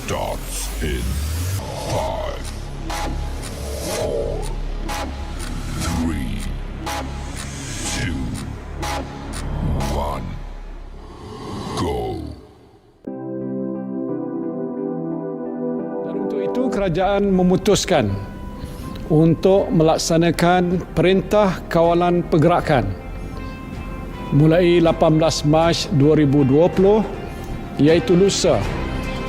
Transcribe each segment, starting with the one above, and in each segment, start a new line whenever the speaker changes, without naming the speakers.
starts in 5, 4, 3, 2, 1, go.
Dan untuk itu kerajaan memutuskan untuk melaksanakan Perintah Kawalan Pergerakan mulai 18 Mac 2020 iaitu lusa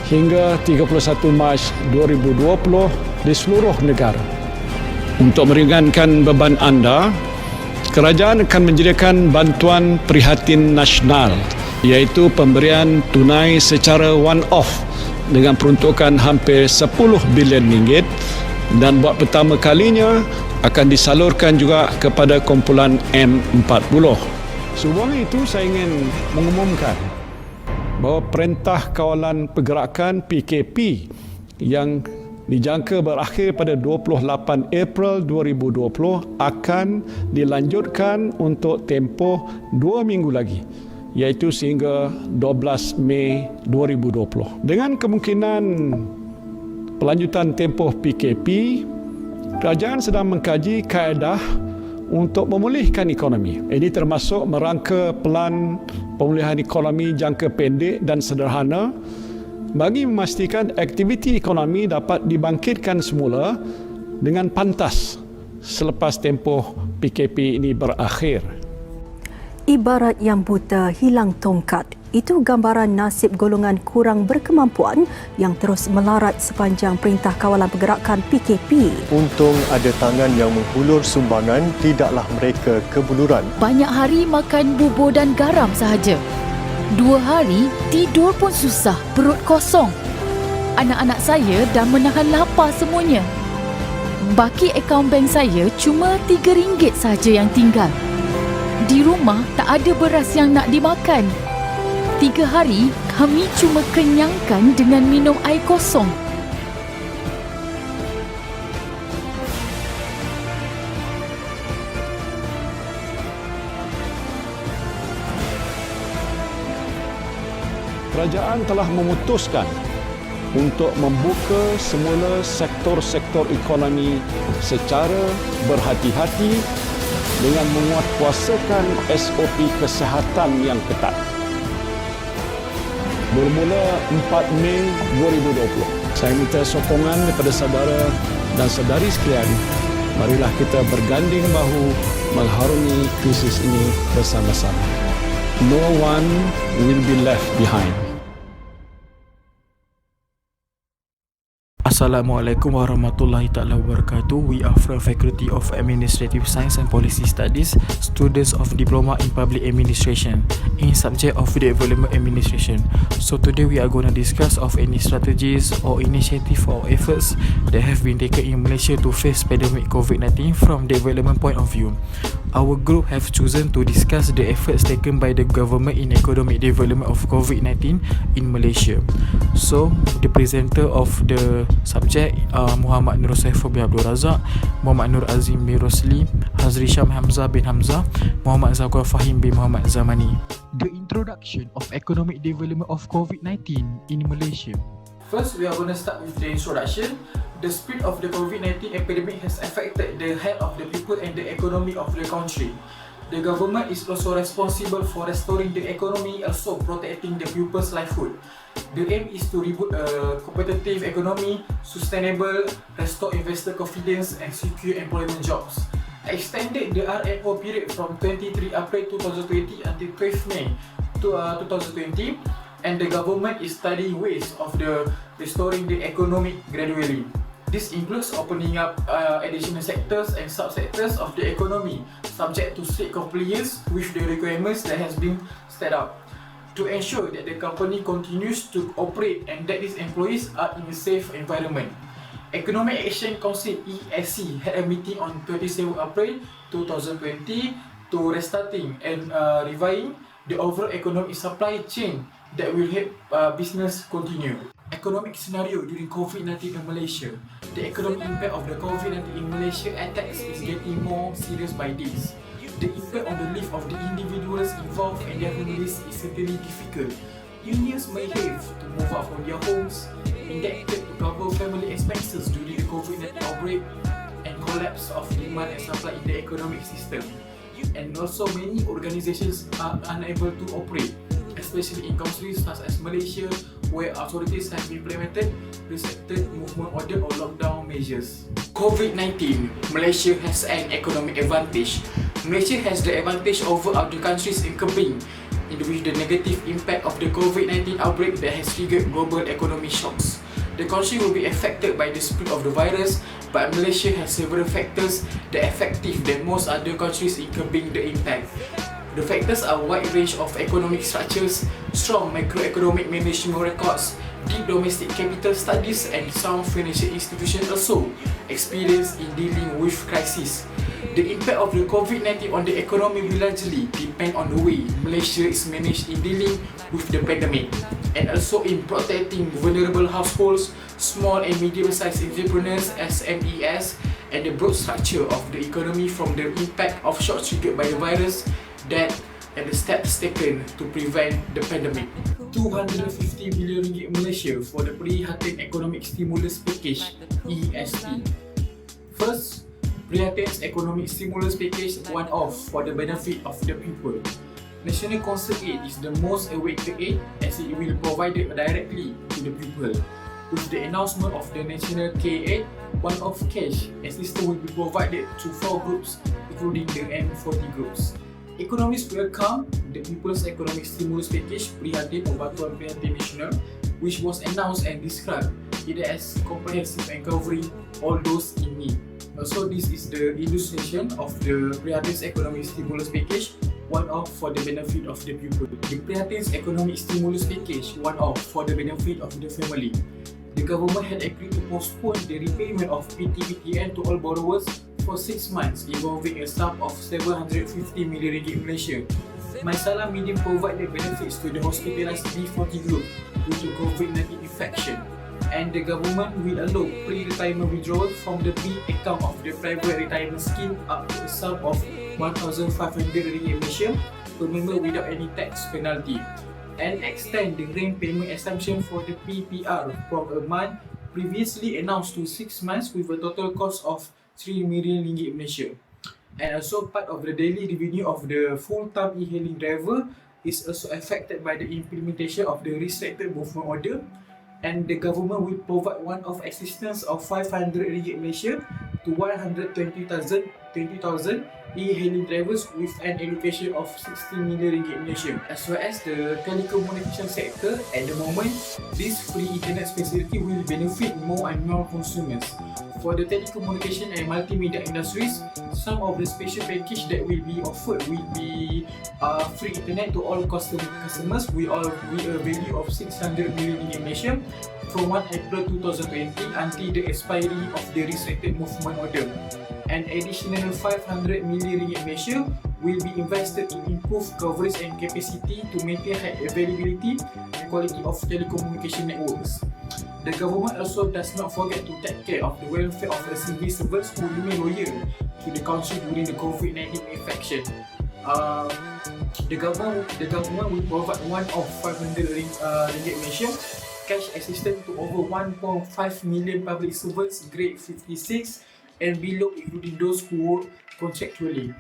hingga 31 Mac 2020 di seluruh negara. Untuk meringankan beban anda, kerajaan akan menyediakan bantuan prihatin nasional iaitu pemberian tunai secara one-off dengan peruntukan hampir 10 bilion ringgit dan buat pertama kalinya akan disalurkan juga kepada kumpulan M40. Sebelum itu saya ingin mengumumkan bahawa Perintah Kawalan Pergerakan PKP yang dijangka berakhir pada 28 April 2020 akan dilanjutkan untuk tempoh 2 minggu lagi, iaitu sehingga 12 Mei 2020. Dengan kemungkinan pelanjutan tempoh PKP, kerajaan sedang mengkaji kaedah untuk memulihkan ekonomi. Ini termasuk merangka pelan pemulihan ekonomi jangka pendek dan sederhana bagi memastikan aktiviti ekonomi dapat dibangkitkan semula dengan pantas selepas tempoh PKP ini berakhir.
Ibarat yang buta hilang tongkat. Itu gambaran nasib golongan kurang berkemampuan yang terus melarat sepanjang Perintah Kawalan Pergerakan PKP.
Untung ada tangan yang menghulur sumbangan, tidaklah mereka kebuluran.
Banyak hari makan bubur dan garam sahaja. 2 hari tidur pun susah, perut kosong. Anak-anak saya dah menahan lapar semuanya. Baki akaun bank saya cuma RM3 sahaja yang tinggal. Di rumah tak ada beras yang nak dimakan. 3 hari kami cuma kenyangkan dengan minum air kosong.
Kerajaan telah memutuskan untuk membuka semula sektor-sektor ekonomi secara berhati-hati dengan menguatkuasakan SOP kesihatan yang ketat. Bermula 4 Mei 2020, saya minta sokongan daripada saudara dan saudari sekalian. Marilah kita berganding bahu mengharungi krisis ini bersama-sama. No one will be left behind.
Assalamualaikum warahmatullahi taala wabarakatuh. We are from Faculty of Administrative Science and Policy Studies, students of Diploma in Public Administration in subject of Development Administration. So today we are going to discuss of any strategies or initiative or efforts that have been taken in Malaysia to face pandemic COVID-19 from development point of view. Our group have chosen to discuss the efforts taken by the government in economic development of COVID-19 in Malaysia. So the presenter of the subject Muhammad Nur Saiful bin Abdul Razak, Muhammad Nur Azim bin Rosli, Hazri Syam Hamzah bin Hamzah, Muhammad Zakwan Fahim bin Muhammad Zamani. The introduction of economic development of COVID-19 in Malaysia.
First, we are going to start with the introduction. The spread of the COVID-19 epidemic has affected the health of the people and the economy of the country. The government is also responsible for restoring the economy, also protecting the people's livelihood. The aim is to reboot a competitive economy, sustainable, restore investor confidence and secure employment jobs. Extended the RMO period from 23 April 2020 until 12 May 2020, and the government is studying ways of restoring the economy gradually. This includes opening up additional sectors and subsectors of the economy, subject to strict compliance with the requirements that has been set up, to ensure that the company continues to operate and that its employees are in a safe environment. Economic Action Council EAC had a meeting on 27 April 2020 to restarting and reviving the overall economic supply chain that will help business continue. Economic scenario during COVID-19 in Malaysia. The economic impact of the COVID-19 in Malaysia attacks is getting more serious by days. The impact on the life of the individuals involved and their families is certainly difficult. Indians may have to move out from their homes, indebted to cover family expenses during the COVID-19 outbreak, and collapse of demand and supply in the economic system. And also many organizations are unable to operate, especially in countries such as Malaysia, where authorities have implemented restricted movement order or lockdown measures. COVID-19, Malaysia has an economic advantage. Malaysia has the advantage over other countries in curbing with the negative impact of the COVID-19 outbreak that has triggered global economic shocks. The country will be affected by the spread of the virus, but Malaysia has several factors that are effective than most other countries in curbing the impact. The factors are a wide range of economic structures, strong macroeconomic management records, deep domestic capital studies, and sound financial institutions also experience in dealing with crisis. The impact of the COVID-19 on the economy will largely depend on the way Malaysia is managed in dealing with the pandemic, and also in protecting vulnerable households, small and medium-sized entrepreneurs (SMEs), and the broad structure of the economy from the impact of shocks triggered by the virus, that and the steps taken to prevent the pandemic. 250 billion ringgit Malaysia for the Prihatin Economic Stimulus Package (ESP). First, Prihatin's Economic Stimulus Package one-off for the benefit of the people. National Concert Aid is the most awaited aid as it will be provided directly to the people. With the announcement of the National K-Aid, one-off cash assistance will be provided to 4 groups, including the M40 groups. Economists welcome the People's Economic Stimulus Package Prihatin or Bantuan Prihatin Nasional, which was announced and described it as comprehensive and covering all those in need. Also, this is the illustration of the Prihatin's Economic Stimulus Package one-off for the benefit of the people. The Prihatin's Economic Stimulus Package one-off for the benefit of the family. The government had agreed to postpone the repayment of PTPTN to all borrowers for 6 months, involving a sum of 750 million ringgit Malaysia. MySalam Medium provided benefits to the hospitalized B40 group due to COVID-19 infection, and the government will allow pre-retirement withdrawal from the B account of the private retirement scheme up to a sum of 1,500 ringgit Malaysia per member without any tax penalty, and extend the grant payment exemption for the PPR from a month previously announced to 6 months with a total cost of 3 million ringgit Malaysia. And also part of the daily revenue of the full-time e-hailing driver is also affected by the implementation of the restricted movement order, and the government will provide one-off assistance of 500 ringgit Malaysia to 120,000 e-hailing drivers with an allocation of 16 million ringgit Malaysia. As well as the telecommunication sector, at the moment, this free internet facility will benefit more and more consumers. For the telecommunication and multimedia industries, some of the special package that will be offered will be free internet to all customers with a value of 600 million ringgit Malaysia from 1 April 2020 until the expiry of the restricted movement order. An additional 500 million ringgit Malaysia will be invested to improve coverage and capacity to maintain high availability and quality of telecommunication networks. The government also does not forget to take care of the welfare of the civil servants who remain loyal to the country during the COVID-19 infection. The government will provide one-off 500 ringgit Malaysia cash assistance to over 1.5 million public servants grade 56 and below, including those who work contractually.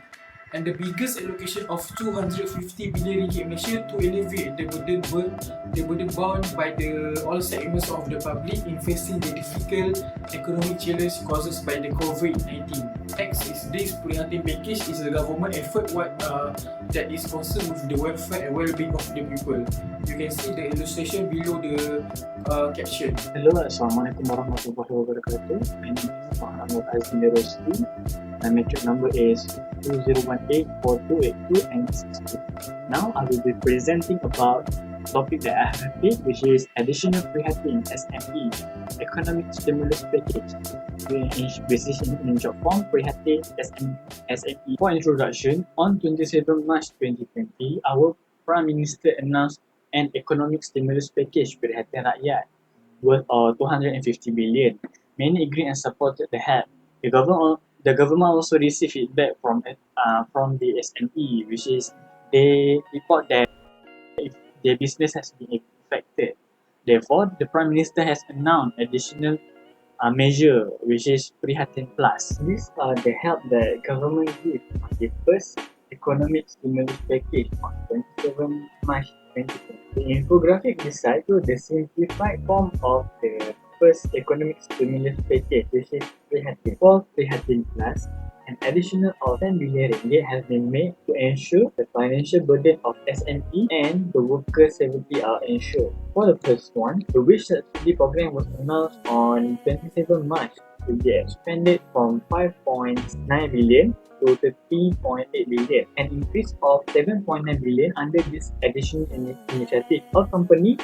And the biggest allocation of 250 billion ringgit Malaysia to alleviate the burden borne by all segments of the public in facing the difficult economic challenge caused by the COVID-19. Next is this Prihatin package is a government effort that is concerned with the welfare and well-being of the people. You can see the illustration below the caption.
Hello, Assalamualaikum warahmatullahi wabarakatuh. My name is Muhammad Azmi Rosli. My metric number is 20184282 and 62. Now I will be presenting about topic that I have picked, which is Additional Prihatin SME Economic Stimulus Package. This is in short form Prihatin SME. For introduction, on 27 March 2020, our Prime Minister announced an economic stimulus package Prihatin Rakyat worth 250 billion. Many agreed and supported the help. The government also received feedback from the SME, which is they report that if their business has been affected. Therefore, the Prime Minister has announced additional measure, which is Prihatin Plus. These are the help that government gives on the first economic stimulus package on 27 March 2020. The infographic beside shows the simplified form of the first economic stimulus package, which is Prihatin. For Prihatin Plus, an additional of 10 billion ringgit has been made to ensure the financial burden of SME and the worker safety are ensured. For the first one, the wage subsidy program was announced on 27 March to be expanded from 5.9 billion to 13.8 billion, an increase of 7.9 billion under this additional initiative. All companies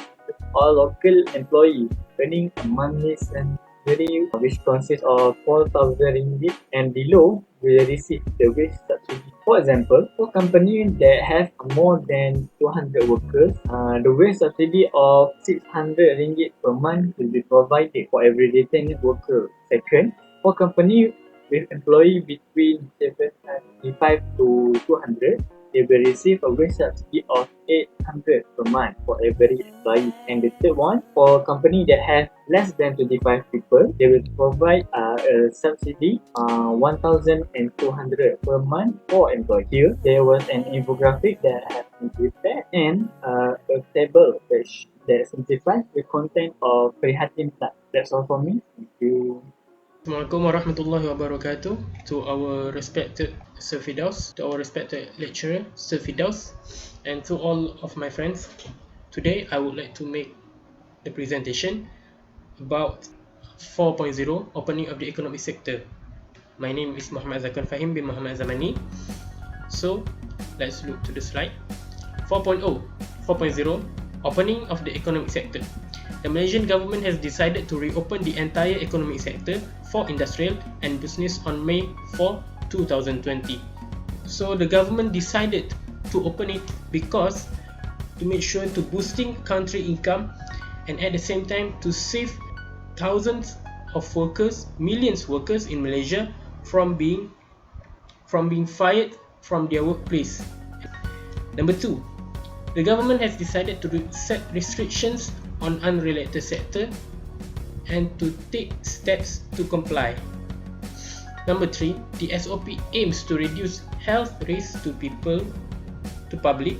or local employees earning a monthly salary which consists of 4,000 ringgit and below will receive the wage subsidy. For example, for companies that have more than 200 workers, the wage subsidy of 600 ringgit per month will be provided for every retained worker. Second, for companies with employees between 75 to 200, they will receive a wage subsidy of 800 per month for every employee. And the third one, for companies that have less than 25 people, they will provide a subsidy 1,200 per month for employees. Here, there was an infographic that has been prepared and a table that simplifies the content of Prihatin Plus. That's all for me. Thank you.
Assalamualaikum warahmatullahi wabarakatuh. To our respected Sir Fidaus, to our respected lecturer Sir Fidaus, and to all of my friends. Today I would like to make the presentation about 4.0, opening of the economic sector. My name is Muhammad Zakwan Fahim bin Muhammad Zamani. So let's look to the slide. 4.0, opening of the economic sector. The Malaysian government has decided to reopen the entire economic sector for industrial and business on May 4, 2020. So the government decided to open it because to make sure to boosting country income and at the same time to save thousands of workers, millions workers in Malaysia from being fired from their workplace. Number 2, the government has decided to set restrictions on unrelated sector and to take steps to comply. Number 3, the SOP aims to reduce health risks to people, to public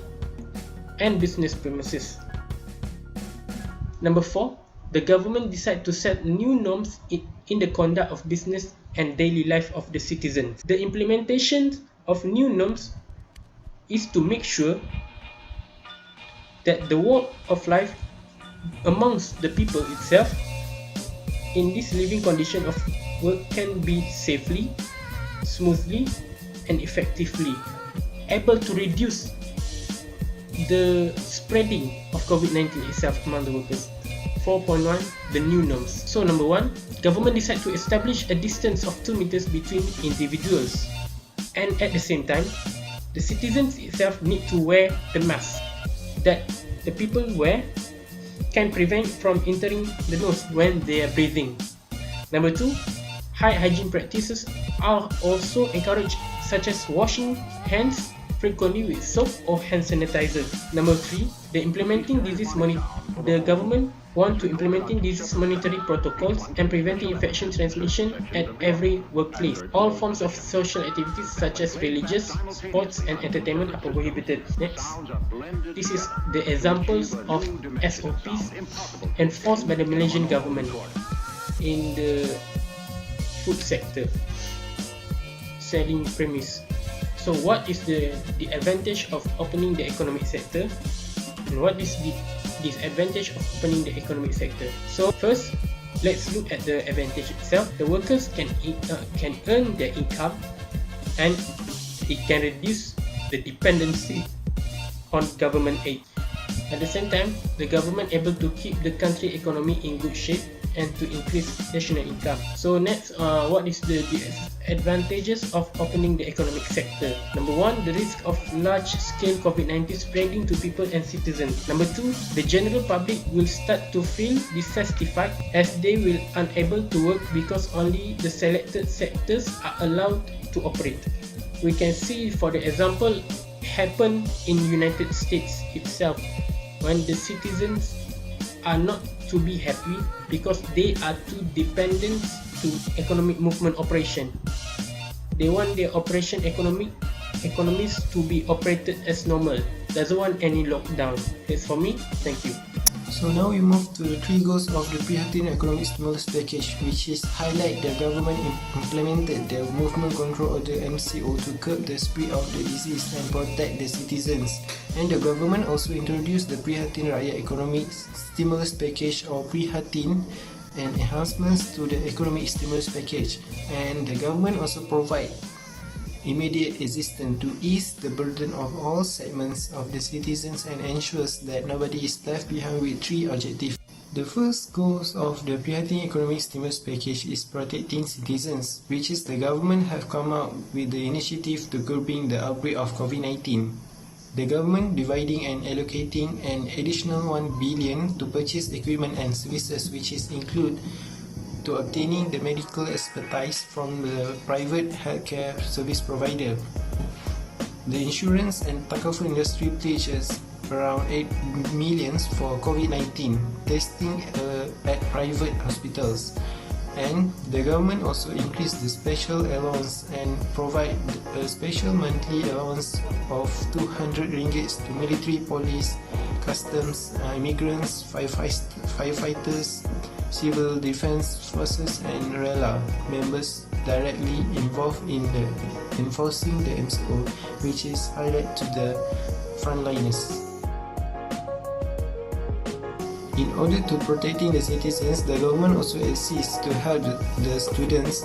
and business premises. Number 4, the government decided to set new norms in the conduct of business and daily life of the citizens. The implementation of new norms is to make sure that the walk of life amongst the people itself in this living condition of work can be safely, smoothly and effectively able to reduce the spreading of COVID-19 itself among the workers. 4.1, the new norms. So number 1, government decided to establish a distance of 2 meters between individuals, and at the same time the citizens itself need to wear the mask that the people wear can prevent from entering the nose when they are breathing. Number 2, high hygiene practices are also encouraged, such as washing hands frequently with soap or hand sanitizer. Number 3, the government want to implementing disease monitoring protocols and preventing infection transmission at every workplace. All forms of social activities such as religious, sports and entertainment are prohibited. Next, this is the examples of SOPs enforced by the Malaysian government in the food sector, selling premise. So what is the advantage of opening the economic sector, and what is the disadvantage of opening the economic sector? So first, let's look at the advantage itself. The workers can earn their income and it can reduce the dependency on government aid. At the same time, the government able to keep the country economy in good shape and to increase national income. So next, what is the disadvantages of opening the economic sector? Number 1, the risk of large-scale COVID-19 spreading to people and citizens. Number 2, the general public will start to feel dissatisfied as they will unable to work because only the selected sectors are allowed to operate. We can see, for the example, happen in United States itself when the citizens are not to be happy because they are too dependent to economic movement operation. They want their economies to be operated as normal. Doesn't want any lockdown. That's for me. Thank you.
So now we move to the 3 goals of the Prihatin Economic Stimulus Package, which is highlight the government implemented the movement control order MCO to curb the spread of the disease and protect the citizens. And the government also introduced the Prihatin Rakyat Economic Stimulus Package or Prihatin and enhancements to the Economic Stimulus Package. And the government also provide immediate assistance to ease the burden of all segments of the citizens and ensures that nobody is left behind with 3 objectives. The first goal of the Prihatin Economic Stimulus Package is protecting citizens, which is the government have come out with the initiative to curbing the outbreak of COVID-19. The government dividing and allocating an additional 1 billion to purchase equipment and services, which is include to obtaining the medical expertise from the private healthcare service provider. The insurance and takaful industry pledges around 8 million for COVID-19 testing at private hospitals. And the government also increased the special allowance and provide a special monthly allowance of 200 ringgit to military, police, customs, immigrants, firefighters, civil defense forces and RELA members directly involved in the enforcing the MCO, which is highlight to the frontliners. In order to protecting the citizens, the government also assists to help the students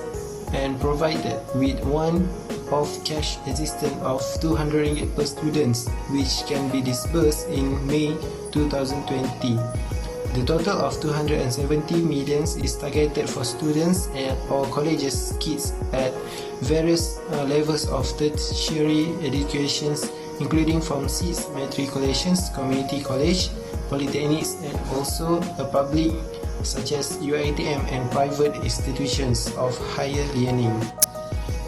and provided with one-off cash assistance of 200 ringgit per student, which can be disbursed in May 2020. The total of 270 million is targeted for students or colleges kids at various levels of tertiary educations, including from 6 matriculations, community college, polytechnics, and also a public such as UiTM and private institutions of higher learning.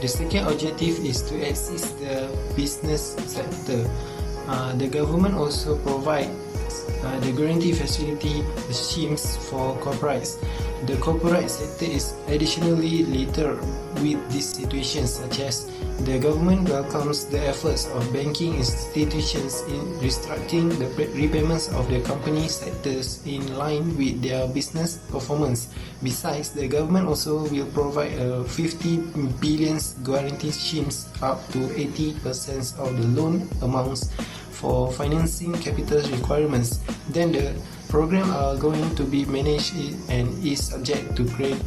The second objective is to assist the business sector. The government also provides the guarantee facility schemes for corporates. The corporate sector is additionally later with these situations, such as the government welcomes the efforts of banking institutions in restructuring the repayments of the company sectors in line with their business performance. Besides, the government also will provide 50 billion guarantee schemes up to 80% of the loan amounts for financing capital requirements. Then the program are going to be managed and is subject to credit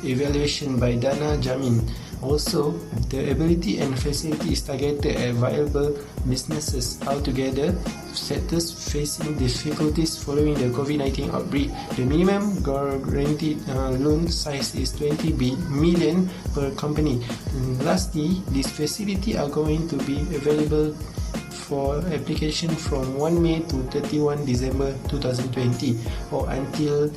evaluation by Dana Jamin. Also, the ability and facility is targeted at viable businesses altogether, sectors facing difficulties following the COVID-19 outbreak. The minimum guaranteed loan size is 20 million per company. And lastly, this facility are going to be available for application from 1 May to 31 December 2020 or until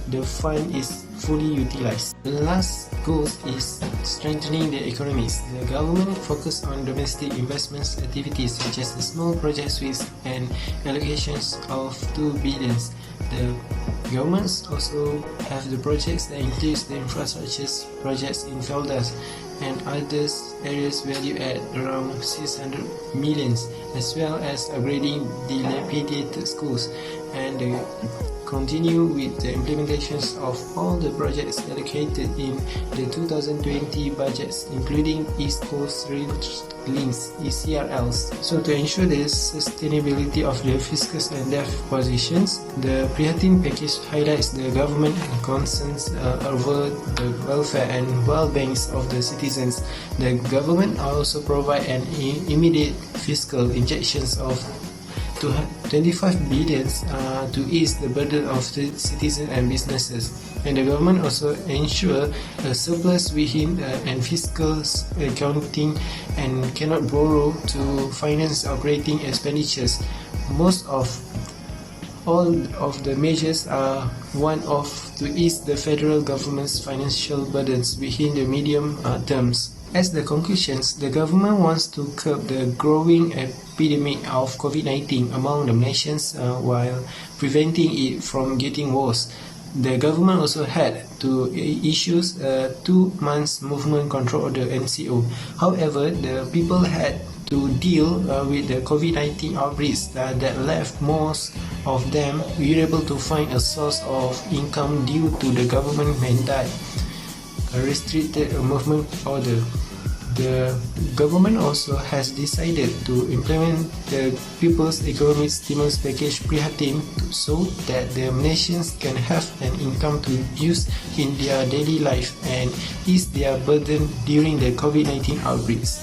the fund is fully utilized. The last goal is strengthening the economies. The government focus on domestic investments activities such as the small projects with an allocations of 2 billion. The governments also have the projects that includes the infrastructure projects in Feldas and others areas valued at around 600 million, as well as upgrading dilapidated schools, and continue with the implementations of all the projects allocated in the 2020 budgets, including East Coast Rail Links (ECRLs). So to ensure the sustainability of the fiscal and debt positions, the Prihatin package highlights the government concerns over the welfare and well-being of the citizens. The government also provide an immediate fiscal injections of 25 billion to ease the burden of the citizens and businesses, and the government also ensure a surplus within and fiscal accounting and cannot borrow to finance operating expenditures. Most of all of the measures are one-off to ease the federal government's financial burdens within the medium terms. As the conclusions, the government wants to curb the growing epidemic of COVID-19 among the nations while preventing it from getting worse. The government also had to issue a 2-month movement control order (MCO). However, the people had to deal with the COVID-19 outbreaks that left most of them unable to find a source of income due to the government mandate. A restricted movement order. The government also has decided to implement the People's Economic Stimulus Package Prihatin so that the nations can have an income to use in their daily life and ease their burden during the COVID-19 outbreaks.